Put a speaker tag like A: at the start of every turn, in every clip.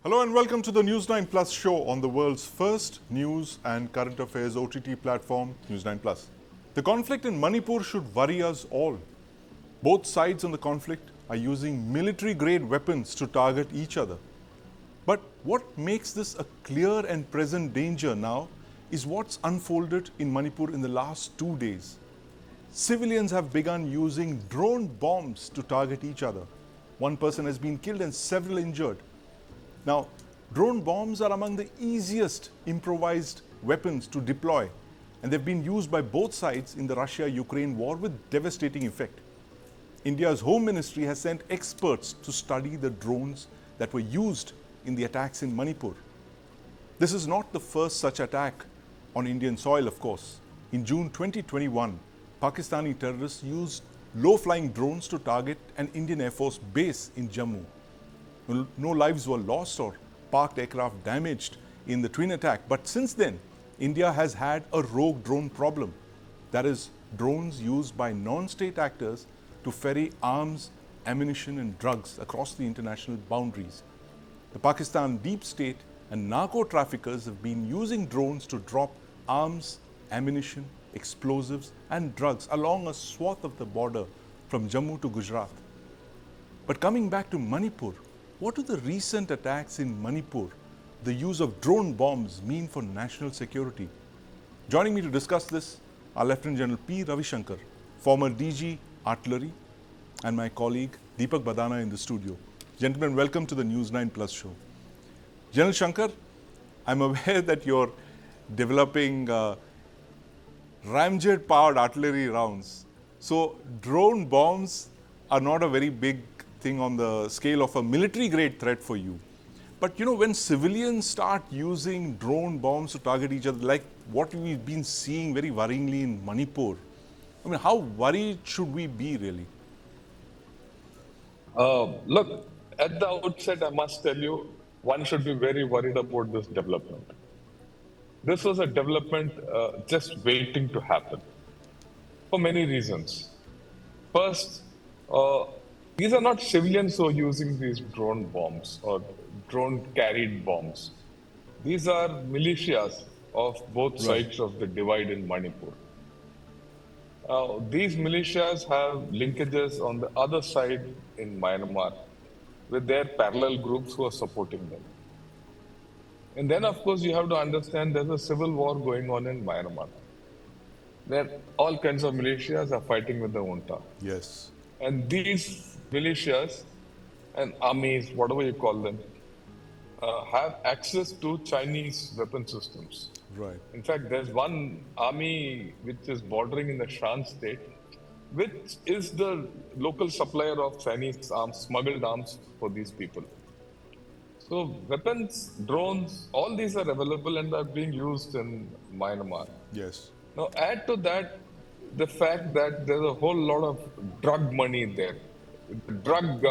A: Hello and welcome to the News9 Plus show on the world's first news and current affairs OTT platform, News9 Plus. The conflict in Manipur should worry us all. Both sides on the conflict are using military-grade weapons to target each other. But what makes this a clear and present danger now is what's unfolded in Manipur in the last 2 days. Civilians have begun using drone bombs to target each other. One person has been killed and several injured. Now, drone bombs are among the easiest improvised weapons to deploy, and they've been used by both sides in the Russia-Ukraine war with devastating effect. India's Home Ministry has sent experts to study the drones that were used in the attacks in Manipur. This is not the first such attack on Indian soil, of course. In June 2021, Pakistani terrorists used low-flying drones to target an Indian Air Force base in Jammu. No lives were lost or parked aircraft damaged in the twin attack. But since then, India has had a rogue drone problem. That is, drones used by non-state actors to ferry arms, ammunition and drugs across the international boundaries. The Pakistan deep state and narco traffickers have been using drones to drop arms, ammunition, explosives and drugs along a swath of the border from Jammu to Gujarat. But coming back to Manipur, what do the recent attacks in Manipur, the use of drone bombs, mean for national security? Joining me to discuss this are Lieutenant General P. Ravishankar, former DG Artillery, and my colleague Deepak Badana in the studio. Gentlemen, welcome to the News9 Plus show. General Shankar, I'm aware that you're developing ramjet-powered artillery rounds. So drone bombs are not a very big thing on the scale of a military-grade threat for you. But you know, when civilians start using drone bombs to target each other, like what we've been seeing very worryingly in Manipur, I mean, how worried should we be really?
B: Look, at the outset, I must tell you, one should be very worried about this development. This was a development just waiting to happen for many reasons. First, these are not civilians who are using these drone bombs or drone-carried bombs. These are militias of both sides of the divide in Manipur. These militias have linkages on the other side in Myanmar with their parallel groups who are supporting them. And then, of course, you have to understand there's a civil war going on in Myanmar, where all kinds of militias are fighting with the junta.
A: Yes.
B: And these militias and armies, whatever you call them, have access to Chinese weapon systems.
A: Right.
B: In fact, there's one army which is bordering in the Shan state, which is the local supplier of Chinese arms, smuggled arms for these people. So weapons, drones, all these are available and are being used in Myanmar.
A: Yes.
B: Now add to that the fact that there's a whole lot of drug money there. Drug,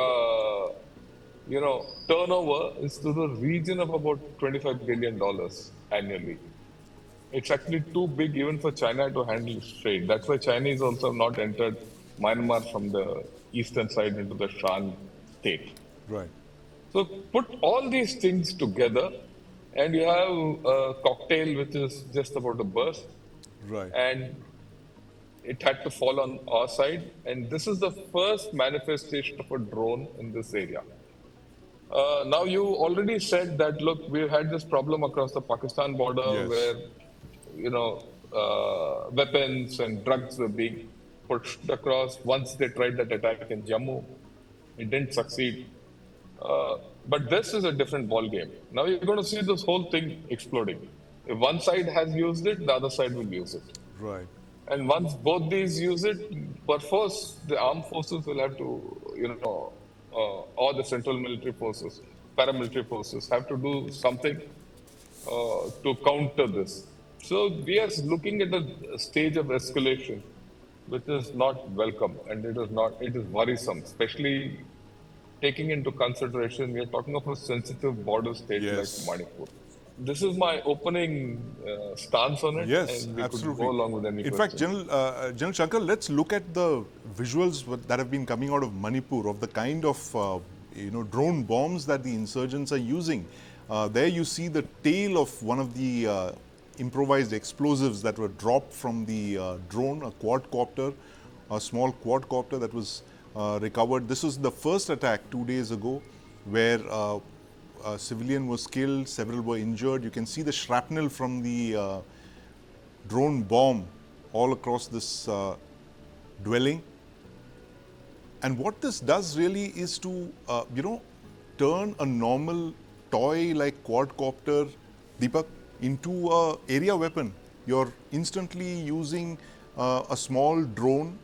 B: turnover is to the region of about $25 billion annually. It's actually too big even for China to handle straight. That's why Chinese also have not entered Myanmar from the eastern side into the Shan state.
A: Right.
B: So put all these things together and you have a cocktail which is just about to burst.
A: Right.
B: And it had to fall on our side. And this is the first manifestation of a drone in this area. Now, you already said that, look, we've had this problem across the Pakistan border where, weapons and drugs were being pushed across. Once they tried that attack in Jammu, it didn't succeed. But this is a different ballgame. Now you're going to see this whole thing exploding. If one side has used it, the other side will use it.
A: Right.
B: And once both these use it, perforce the armed forces will have to, or the central military forces, paramilitary forces have to do something to counter this. So we are looking at a stage of escalation, which is not welcome and it is worrisome, especially taking into consideration, we are talking of a sensitive border state like Manipur. This is my opening stance on it.
A: Yes,
B: and we
A: absolutely.
B: could go along with any
A: In
B: questions.
A: fact, General Shankar, let's look at the visuals that have been coming out of Manipur of the kind of drone bombs that the insurgents are using. There you see the tail of one of the improvised explosives that were dropped from the drone, a quadcopter, a small quadcopter that was recovered. This was the first attack 2 days ago where a civilian was killed, several were injured. You can see the shrapnel from the drone bomb all across this dwelling. And what this does really is to, turn a normal toy like quadcopter, Deepak, into a area weapon. You're instantly using a small drone.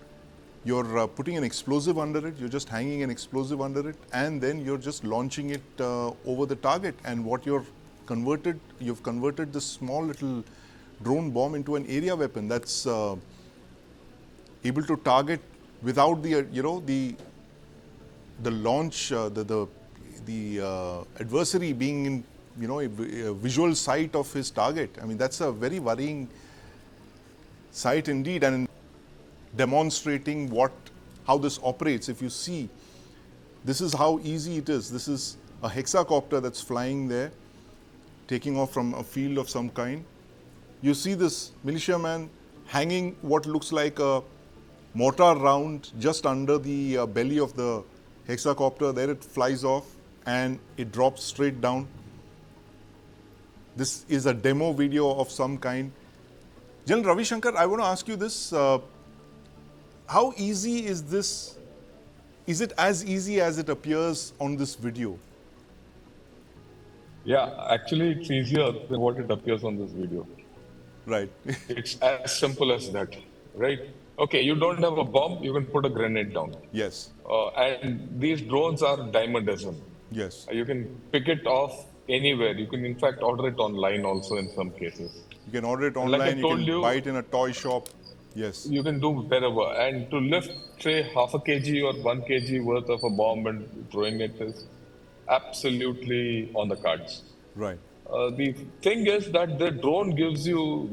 A: You're putting an explosive under it. You're just hanging an explosive under it, and then you're just launching it over the target. And what you've converted this small little drone bomb into an area weapon that's able to target without the launch, the adversary being in a visual sight of his target. I mean, that's a very worrying sight indeed, and demonstrating how this operates. If you see, this is how easy it is. This is a hexacopter that's flying there, taking off from a field of some kind. You see this militiaman hanging what looks like a mortar round just under the belly of the hexacopter. There it flies off and it drops straight down. This is a demo video of some kind. General Ravi Shankar, I want to ask you this. How easy is this? Is it as easy as it appears on this video?
B: Yeah, actually, it's easier than what it appears on this video.
A: Right.
B: It's as simple as that, right? Okay, you don't have a bomb, you can put a grenade down.
A: Yes.
B: And these drones are dime a dozen.
A: Yes.
B: You can pick it off anywhere. You can, in fact, order it online also in some cases.
A: You can order it online, you can buy it in a toy shop. Yes.
B: You can do wherever. And to lift, say, half a kg or 1 kg worth of a bomb and throwing it is absolutely on the cards.
A: Right.
B: The thing is that the drone gives you,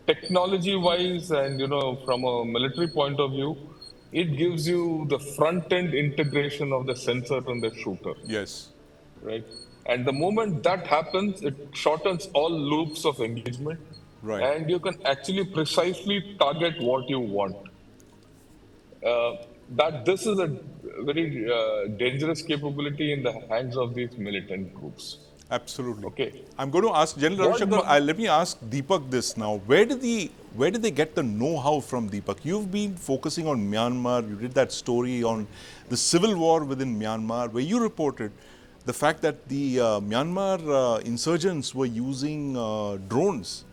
B: technology-wise and, from a military point of view, it gives you the front-end integration of the sensor and the shooter.
A: Yes.
B: Right? And the moment that happens, it shortens all loops of engagement.
A: Right.
B: And you can actually precisely target what you want. That this is a very dangerous capability in the hands of these militant groups.
A: Absolutely.
B: Okay.
A: I'm going to ask General Ravi Shankar. Let me ask Deepak this now. Where did they get the know-how from, Deepak? You've been focusing on Myanmar. You did that story on the civil war within Myanmar, where you reported the fact that the Myanmar insurgents were using drones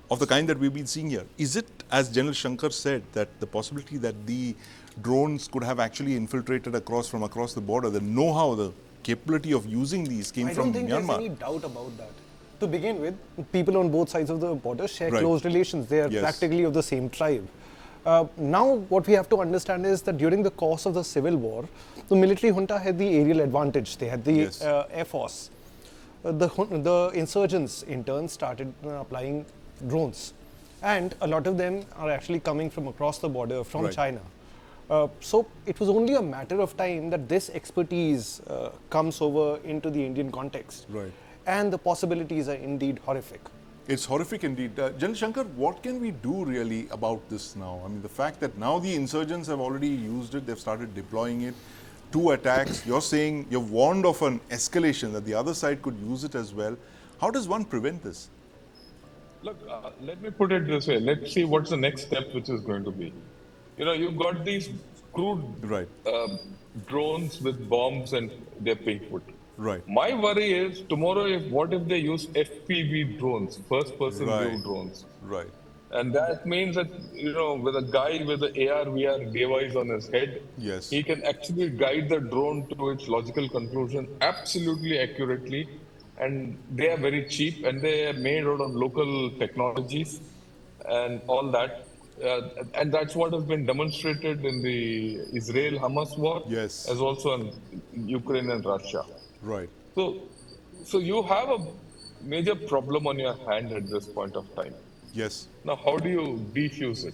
A: of the kind that we've been seeing here. Is it, as General Shankar said, that the possibility that the drones could have actually infiltrated from across the border, the know-how, the capability of using these came from Myanmar?
C: I don't think there's any doubt about that. To begin with, people on both sides of the border share close relations. They are practically of the same tribe. Now, what we have to understand is that during the course of the civil war, the military junta had the aerial advantage. They had the air force. The insurgents, in turn, started applying drones. And a lot of them are actually coming from across the border, from China. So it was only a matter of time that this expertise comes over into the Indian context.
A: Right.
C: And the possibilities are indeed horrific.
A: It's horrific indeed. General Shankar, what can we do really about this now? I mean, the fact that now the insurgents have already used it, they've started deploying it, 2 attacks. You're saying, you've warned of an escalation, that the other side could use it as well. How does one prevent this?
B: Look, let me put it this way. Let's see what's the next step which is going to be. You've got these crude drones with bombs and they're pink foot.
A: Right.
B: My worry is tomorrow, what if they use FPV drones, first-person view drones?
A: Right.
B: And that means that, with a guy with an AR/VR device on his head, he can actually guide the drone to its logical conclusion absolutely accurately. And they are very cheap and they are made out of local technologies and all that. And that's what has been demonstrated in the Israel-Hamas war, as also in Ukraine and Russia.
A: Right.
B: So you have a major problem on your hand at this point of time.
A: Yes.
B: Now, how do you defuse it?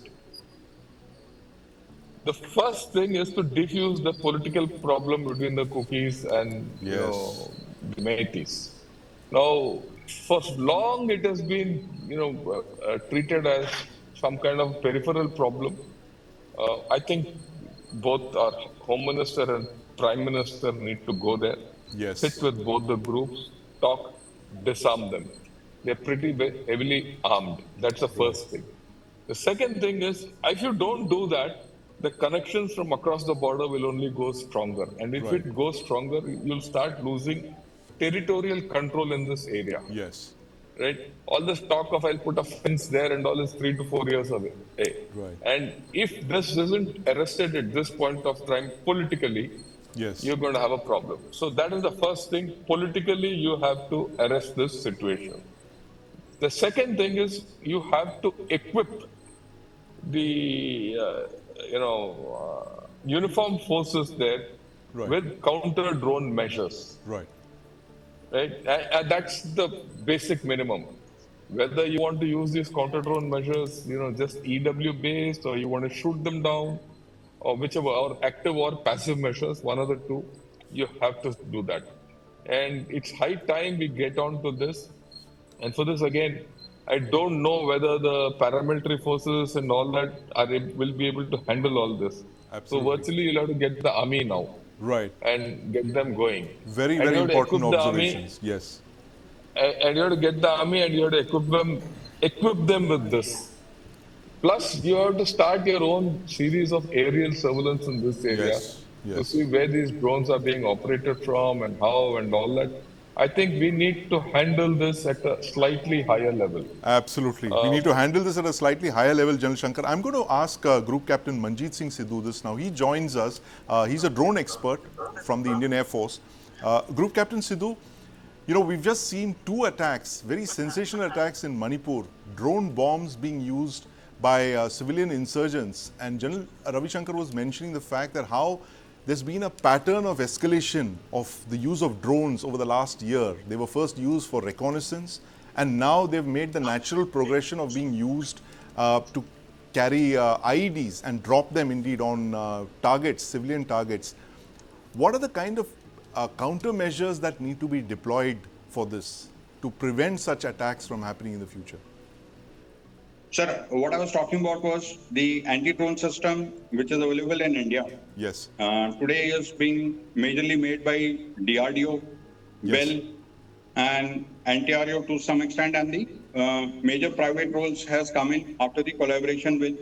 B: the first thing is to diffuse the political problem between the cookies and
A: Yes.
B: the Métis. Now, for long it has been treated as some kind of peripheral problem. I think both our Home Minister and Prime Minister need to go there, sit
A: Yes.
B: with both the groups, talk, disarm them. They're pretty heavily armed. That's the
A: Right.
B: first thing. The second thing is, if you don't do that, the connections from across the border will only go stronger. And if
A: Right.
B: it goes stronger, you'll start losing territorial control in this area.
A: Yes.
B: Right? All this talk of I'll put a fence there and all is 3 to 4 years away. Hey.
A: Right.
B: And if this isn't arrested at this point of time politically,
A: Yes.
B: you're going to have a problem. So that is the first thing. Politically, you have to arrest this situation. The second thing is you have to equip the uniformed forces there
A: Right.
B: with counter drone measures.
A: Right.
B: Right? And that's the basic minimum. Whether you want to use these counter drone measures, just EW based, or you want to shoot them down, or whichever, or active or passive measures, one of the two, you have to do that. And it's high time we get on to this. And for this, again, I don't know whether the paramilitary forces and all that will be able to handle all this.
A: Absolutely.
B: So virtually, you'll have to get the army now.
A: Right.
B: And get them going.
A: Very,
B: and
A: very
B: you have
A: important
B: to equip
A: observations.
B: The army,
A: Yes.
B: and you have to get the army and you have to equip them with this. Plus, you have to start your own series of aerial surveillance in this area to see where these drones are being operated from and how and all that. I think we need to handle this at a slightly higher level.
A: Absolutely. We need to handle this at a slightly higher level, General Shankar. I'm going to ask Group Captain Manjeet Singh Sidhu this now. He joins us. He's a drone expert from the Indian Air Force. Group Captain Sidhu, we've just seen two attacks, very sensational attacks in Manipur, drone bombs being used by civilian insurgents. And General Ravi Shankar was mentioning the fact that how there's been a pattern of escalation of the use of drones over the last year. They were first used for reconnaissance, and now they've made the natural progression of being used to carry IEDs and drop them indeed on targets, civilian targets. What are the kind of countermeasures that need to be deployed for this to prevent such attacks from happening in the future?
D: Sir, what I was talking about was the anti-drone system which is available in India.
A: Yes.
D: Today is being majorly made by DRDO, Bell, and Ontario to some extent, and the major private roles has come in after the collaboration with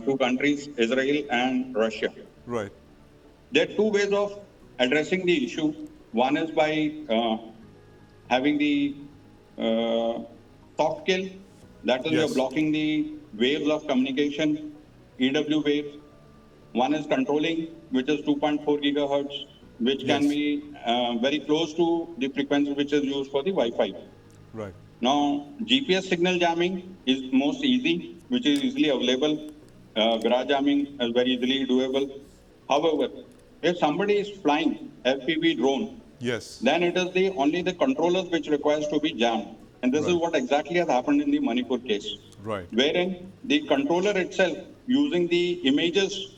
D: two countries, Israel and Russia.
A: Right.
D: There are two ways of addressing the issue. One is by having the soft kill. That is, you're blocking the waves of communication, EW waves. One is controlling, which is 2.4 gigahertz, which can be very close to the frequency which is used for the Wi-Fi.
A: Right.
D: Now, GPS signal jamming is most easy, which is easily available. Garage jamming is very easily doable. However, if somebody is flying FPV drone, then it is only the controllers which requires to be jammed. And this is what exactly has happened in the Manipur case.
A: Right.
D: Wherein the controller itself, using the images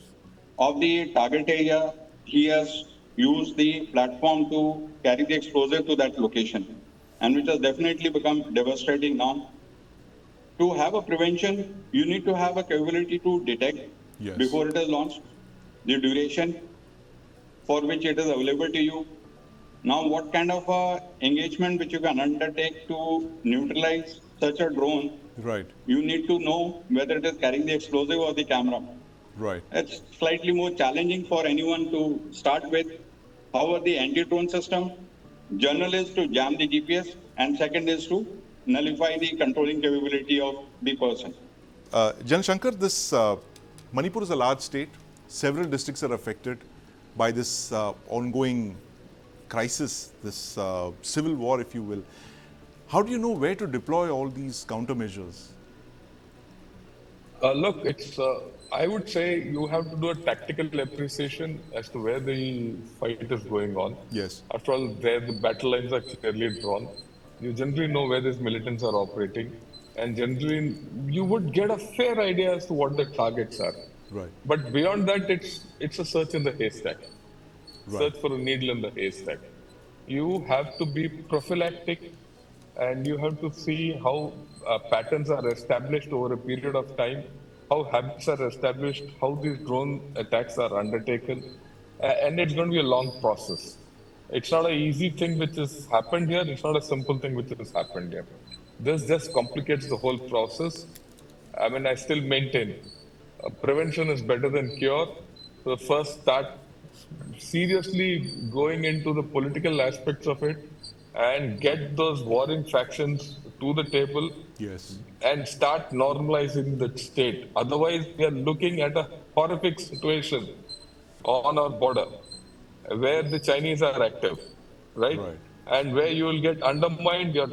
D: of the target area, he has used the platform to carry the explosive to that location, and which has definitely become devastating now. To have a prevention, you need to have a capability to detect before it is launched, the duration for which it is available to you. Now, what kind of engagement which you can undertake to neutralize such a drone?
A: Right.
D: You need to know whether it is carrying the explosive or the camera.
A: Right.
D: It's slightly more challenging for anyone to start with. However, the anti-drone system, general is to jam the GPS, and second is to nullify the controlling capability of the person.
A: General Shankar, this Manipur is a large state. Several districts are affected by this ongoing crisis, this civil war, if you will. How do you know where to deploy all these countermeasures?
B: Look, I would say you have to do a tactical appreciation as to where the fight is going on.
A: Yes.
B: After all, where the battle lines are clearly drawn. You generally know where these militants are operating, and generally you would get a fair idea as to what the targets are.
A: Right.
B: But beyond that, it's a search in the haystack.
A: Right.
B: Search for a needle in the haystack. You have to be prophylactic, and you have to see how patterns are established over a period of time, how habits are established, how these drone attacks are undertaken, and it's going to be a long process. It's not an easy thing which has happened here. It's not a simple thing which has happened here. This just complicates the whole process. I mean, I still maintain prevention is better than cure. So first, start seriously going into the political aspects of it and get those warring factions to the table
A: Yes.
B: and start normalizing the state. Otherwise, we are looking at a horrific situation on our border where the Chinese are active, right?
A: Right.
B: And where you will get undermined, your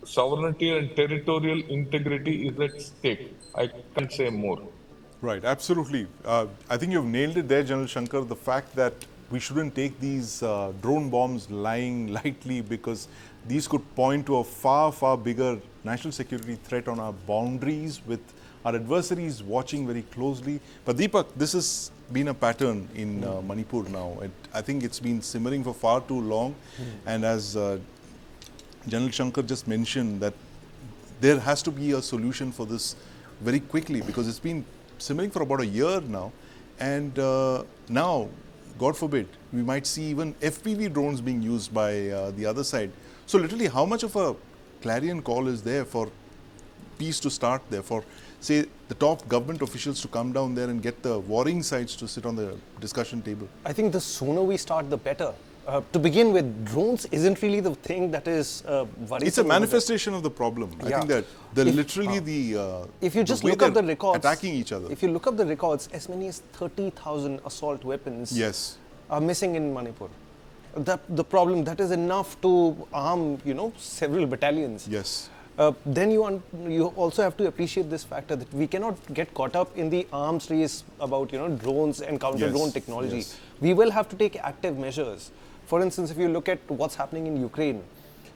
B: sovereignty and territorial integrity is at stake. I can't say more.
A: Right, absolutely. I think you've nailed it there, General Shankar. The fact that we shouldn't take these drone bombs lying lightly, because these could point to a far, far bigger national security threat on our boundaries, with our adversaries watching very closely. But Deepak, this has been a pattern in Manipur now. I think it's been simmering for far too long. And as General Shankar just mentioned, that there has to be a solution for this very quickly, because it's been simmering for about a year now, and now, God forbid, we might see even FPV drones being used by the other side. So literally, how much of a clarion call is there for peace to start there, for, say, the top government officials to come down there and get the warring sides to sit on the discussion table?
C: I think the sooner we start, the better. To begin with, drones isn't really the thing that is worrisome.
A: It's a manifestation of the problem. I think that they're literally
C: if you just
A: the way
C: look up the
A: they're
C: records,
A: attacking each other.
C: If you look up the records, as many as 30,000 assault weapons are missing in Manipur. The problem, that is enough to arm, several battalions.
A: Yes.
C: Then you also have to appreciate this factor that we cannot get caught up in the arms race about drones and counter-drone technology.
A: Yes.
C: We will have to take active measures. For instance, if you look at what's happening in Ukraine,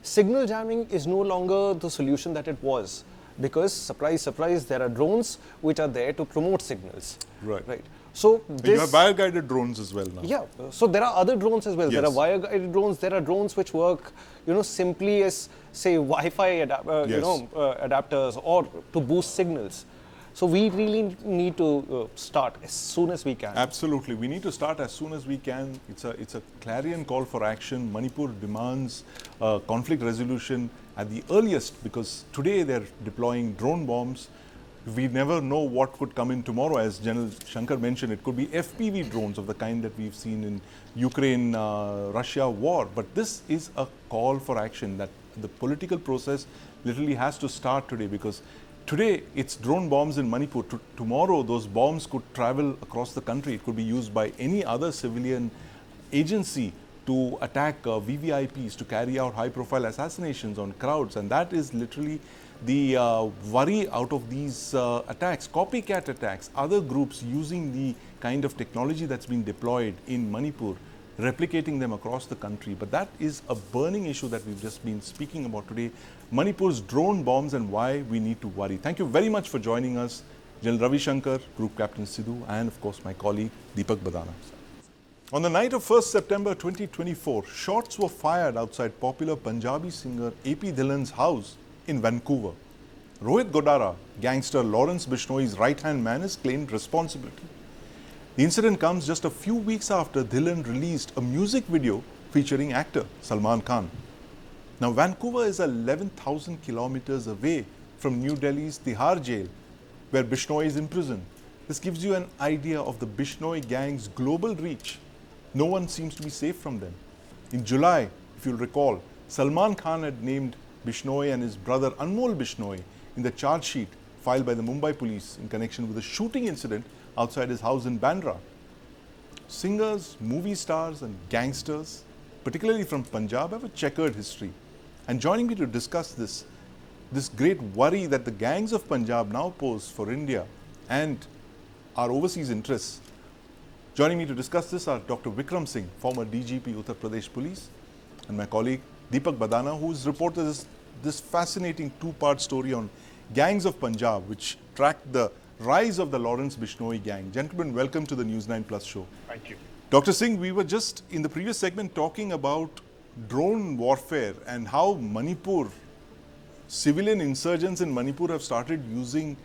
C: signal jamming is no longer the solution that it was, because, surprise, surprise, there are drones which are there to promote signals.
A: Right.
C: So
A: you have wire-guided drones as well now.
C: Yeah. So there are other drones as well.
A: Yes.
C: There are wire-guided drones. There are drones which work, simply as, say, Wi-Fi adapters, or to boost signals. So we really need to start as soon as we can.
A: Absolutely, we need to start as soon as we can. It's a clarion call for action. Manipur demands conflict resolution at the earliest, because today they're deploying drone bombs. We never know what could come in tomorrow. As General Shankar mentioned, it could be FPV drones of the kind that we've seen in Ukraine-Russia war. But this is a call for action, that the political process literally has to start today, because today it's drone bombs in Manipur. Tomorrow those bombs could travel across the country. It could be used by any other civilian agency to attack VVIPs, to carry out high-profile assassinations on crowds. And that is literally the worry out of these attacks, copycat attacks, other groups using the kind of technology that's been deployed in Manipur, replicating them across the country. But that is a burning issue that we've just been speaking about today, Manipur's drone bombs and why we need to worry. Thank you very much for joining us, General Ravi Shankar, Group Captain Sidhu, and of course my colleague Deepak Badana. On the night of 1st September 2024, shots were fired outside popular Punjabi singer AP Dhillon's house in Vancouver. Rohit Godara, gangster Lawrence Bishnoi's right-hand man, has claimed responsibility. The incident comes just a few weeks after Dhillon released a music video featuring actor Salman Khan. Now, Vancouver is 11,000 kilometers away from New Delhi's Tihar jail, where Bishnoi is imprisoned. This gives you an idea of the Bishnoi gang's global reach. No one seems to be safe from them. In July, if you'll recall, Salman Khan had named Bishnoi and his brother Anmol Bishnoi in the charge sheet filed by the Mumbai Police in connection with a shooting incident outside his house in Bandra. Singers, movie stars and gangsters, particularly from Punjab, have a checkered history. And joining me to discuss this great worry that the gangs of Punjab now pose for India and our overseas interests. Joining me to discuss this are Dr. Vikram Singh, former DGP Uttar Pradesh Police, and my colleague Deepak Badana, who's reported this fascinating two-part story on gangs of Punjab, which tracked the rise of the Lawrence Bishnoi gang. Gentlemen, welcome to the News9 Plus show.
E: Thank you.
A: Dr. Singh, we were just in the previous segment talking about drone warfare and how Manipur, civilian insurgents in Manipur have started using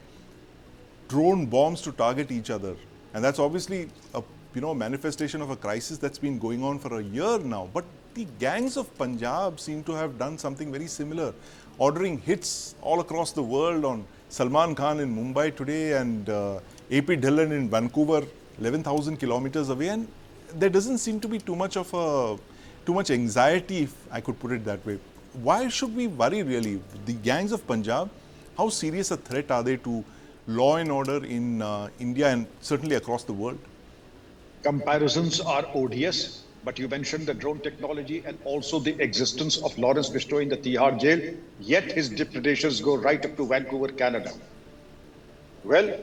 A: drone bombs to target each other. And that's obviously a manifestation of a crisis that's been going on for a year now. But the gangs of Punjab seem to have done something very similar, ordering hits all across the world on Salman Khan in Mumbai today and AP Dhillon in Vancouver, 11,000 kilometers away. And there doesn't seem to be too much anxiety, if I could put it that way. Why should we worry really? The gangs of Punjab, how serious a threat are they to law and order in India and certainly across the world?
E: Comparisons are odious, but you mentioned the drone technology and also the existence of Lawrence Bishnoi in the Tihar jail, yet his depredations go right up to Vancouver, Canada. Well,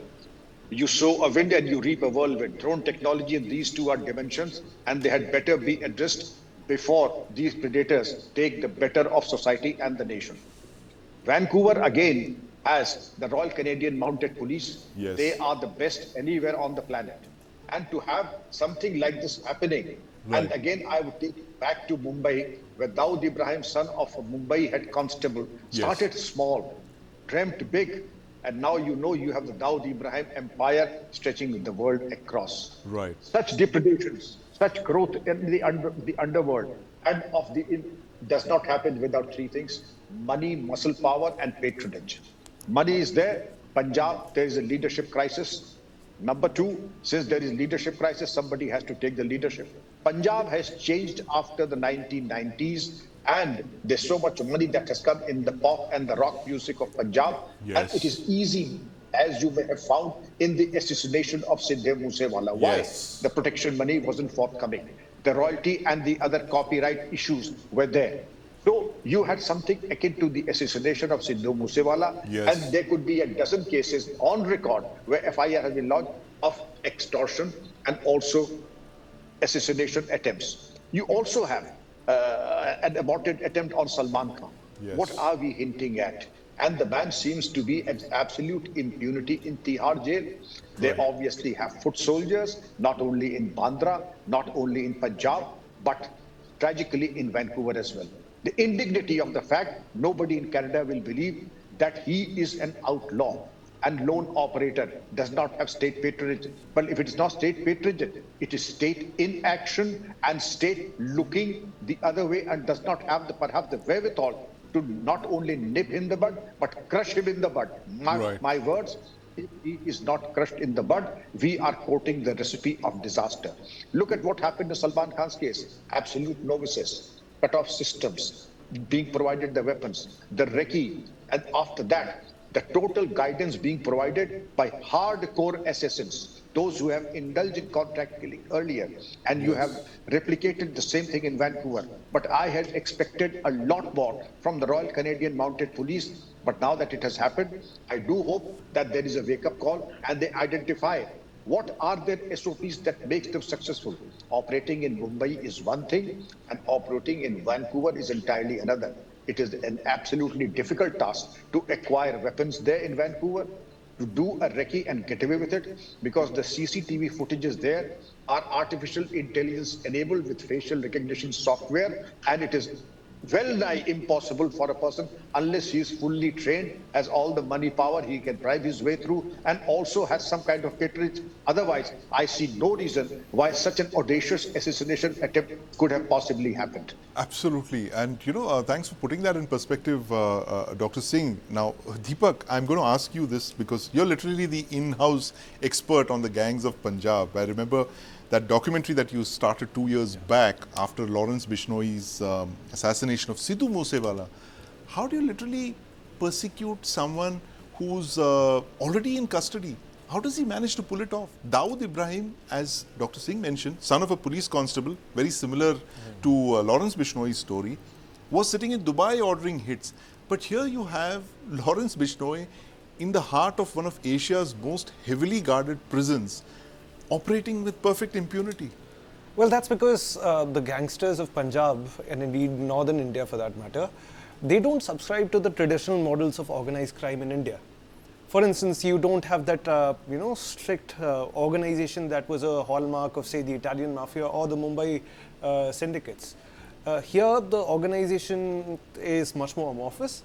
E: you sow a wind and you reap a whirlwind. Drone technology and these two are dimensions, and they had better be addressed before these predators take the better of society and the nation. Vancouver again has the Royal Canadian Mounted Police.
A: Yes. They
E: are the best anywhere on the planet. And to have something like this happening,
A: right.
E: And again I would take it back to Mumbai, where Dawood Ibrahim, son of a Mumbai head constable, started small, dreamt big, and now you have the Dawood Ibrahim empire stretching the world across.
A: Right.
E: Such depredations, such growth in the underworld and does not happen without three things: money, muscle power, and patronage. Money is there. Punjab, there is a leadership crisis. Number two, since there is leadership crisis, somebody has to take the leadership. Punjab has changed after the 1990s, and there's so much money that has come in the pop and the rock music of Punjab.
A: Yes.
E: And it is easy, as you may have found, in the assassination of Sidhe Moosewala. Why?
A: Yes.
E: The protection money wasn't forthcoming. The royalty and the other copyright issues were there. So you had something akin to the assassination of Sidhu Moosewala,
A: Yes.
E: and there could be a dozen cases on record where FIR has been lodged of extortion and also assassination attempts. You also have an aborted attempt on Salman Khan.
A: Yes.
E: What are we hinting at? And the man seems to be at absolute impunity in Tihar jail. They
A: Right.
E: obviously have foot soldiers, not only in Bandra, not only in Punjab, but tragically in Vancouver as well. The indignity of the fact nobody in Canada will believe that he is an outlaw and lone operator, does not have state patronage. But if it is not state patronage, it is state inaction and state looking the other way, and does not have perhaps the wherewithal to not only nip in the bud, but crush him in the bud.
A: Right.
E: My words, if he is not crushed in the bud, we are quoting the recipe of disaster. Look at what happened in Salman Khan's case. Absolute novices, cut-off systems, being provided the weapons, the recce, and after that, the total guidance being provided by hardcore assassins, those who have indulged in contract killing earlier, and you have replicated the same thing in Vancouver. But I had expected a lot more from the Royal Canadian Mounted Police, but now that it has happened, I do hope that there is a wake-up call and they identify what are their SOPs that makes them successful. Operating in Mumbai is one thing, and operating in Vancouver is entirely another. It is an absolutely difficult task to acquire weapons there in Vancouver, to do a recce and get away with it, because the CCTV footages there are artificial intelligence enabled with facial recognition software, and it is well nigh impossible for a person, unless he is fully trained, has all the money power, he can drive his way through, and also has some kind of patronage. Otherwise, I see no reason why such an audacious assassination attempt could have possibly happened.
A: Absolutely. And, thanks for putting that in perspective, Dr. Singh. Now, Deepak, I'm going to ask you this because you're literally the in-house expert on the gangs of Punjab. I remember that documentary that you started 2 years back after Lawrence Bishnoi's assassination of Sidhu Moosewala. How do you literally persecute someone who's already in custody? How does he manage to pull it off? Dawood Ibrahim, as Dr. Singh mentioned, son of a police constable, very similar to Lawrence Bishnoi's story, was sitting in Dubai ordering hits. But here you have Lawrence Bishnoi in the heart of one of Asia's most heavily guarded prisons, operating with perfect impunity.
C: Well, that's because the gangsters of Punjab, and indeed northern India for that matter, they don't subscribe to the traditional models of organized crime in India. For instance, you don't have that strict organization that was a hallmark of, say, the Italian mafia or the Mumbai syndicates. Here, the organization is much more amorphous,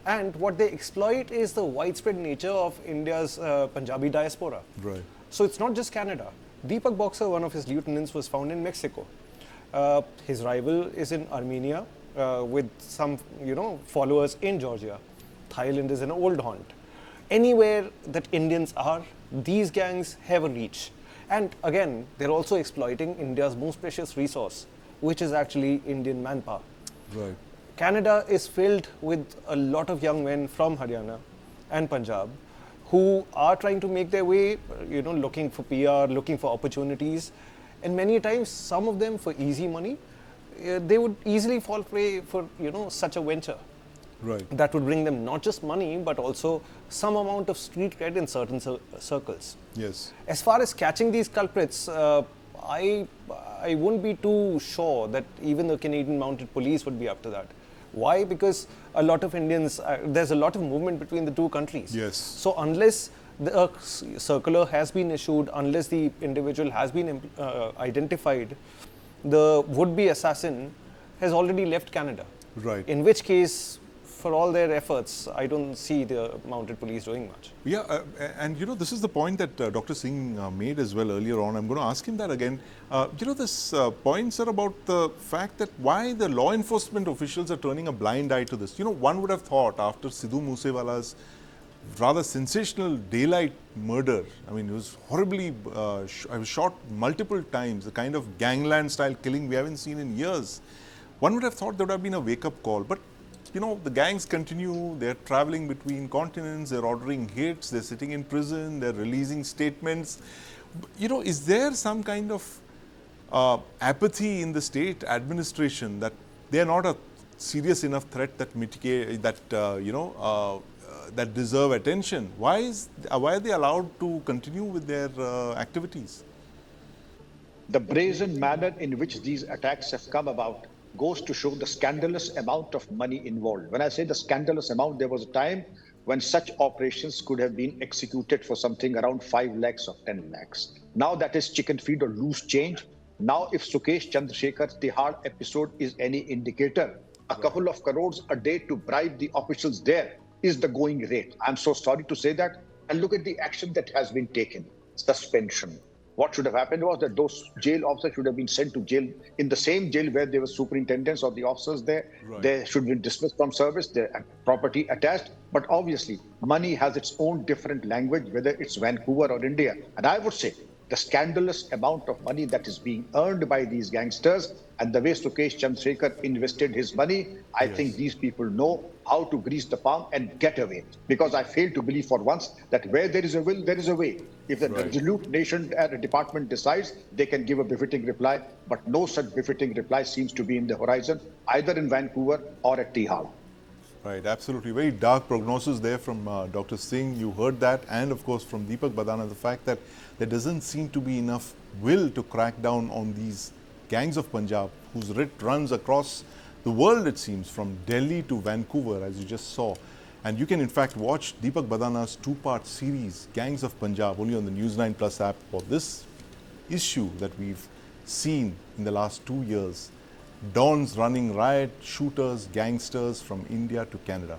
C: and what they exploit is the widespread nature of India's Punjabi diaspora.
A: Right.
C: So it's not just Canada. Deepak Boxer, one of his lieutenants, was found in Mexico. His rival is in Armenia with some, followers in Georgia. Thailand is an old haunt. Anywhere that Indians are, these gangs have a reach. And again, they're also exploiting India's most precious resource, which is actually Indian manpower.
A: Right.
C: Canada is filled with a lot of young men from Haryana and Punjab who are trying to make their way, looking for PR, looking for opportunities. And many times, some of them for easy money, they would easily fall prey for, such a venture.
A: Right.
C: That would bring them not just money, but also some amount of street cred in certain circles.
A: Yes.
C: As far as catching these culprits, I wouldn't be too sure that even the Canadian Mounted Police would be up to that. Why? Because a lot of Indians, there's a lot of movement between the two countries.
A: Yes.
C: So unless the circular has been issued, unless the individual has been identified, the would-be assassin has already left Canada.
A: Right.
C: In which case, for all their efforts, I don't see the mounted police doing much.
A: Yeah, and this is the point that Dr. Singh made as well earlier on. I'm going to ask him that again. This point, sir, about the fact that why the law enforcement officials are turning a blind eye to this. One would have thought after Sidhu Moosewala's rather sensational daylight murder, I mean, it was horribly, I was shot multiple times, the kind of gangland style killing we haven't seen in years. One would have thought there would have been a wake-up call, but the gangs continue, they're traveling between continents, they're ordering hits, they're sitting in prison, they're releasing statements. Is there some kind of apathy in the state administration that they're not a serious enough threat that mitigate, that deserve attention? Why are they allowed to continue with their activities?
E: The brazen manner in which these attacks have come about goes to show the scandalous amount of money involved. When I say the scandalous amount, there was a time when such operations could have been executed for something around 5 lakhs or 10 lakhs. Now that is chicken feed or loose change. Now if Sukesh Chandrasekhar's Tihar episode is any indicator, a couple of crores a day to bribe the officials there is the going rate. I'm so sorry to say that. And look at the action that has been taken. Suspension. What should have happened was that those jail officers should have been sent to jail in the same jail where there were superintendents or the officers there. Right. They should be dismissed from service, their property attached. But obviously, money has its own different language, whether it's Vancouver or India. And I would say the scandalous amount of money that is being earned by these gangsters and the way Sukesh Chandrasekhar invested his money, I think these people know how to grease the palm and get away. Because I fail to believe for once that where there is a will, there is a way. If the resolute nation and a department decides, they can give a befitting reply. But no such befitting reply seems to be in the horizon, either in Vancouver or at Tihar.
A: Right, absolutely. Very dark prognosis there from Dr. Singh. You heard that. And of course from Deepak Badana, the fact that there doesn't seem to be enough will to crack down on these gangs of Punjab, whose writ runs across the world, it seems, from Delhi to Vancouver, as you just saw. And you can in fact watch Deepak Badana's 2-part series, Gangs of Punjab, only on the News9 Plus app for this issue that we've seen in the last 2 years. Dons running riot, shooters, gangsters from India to Canada.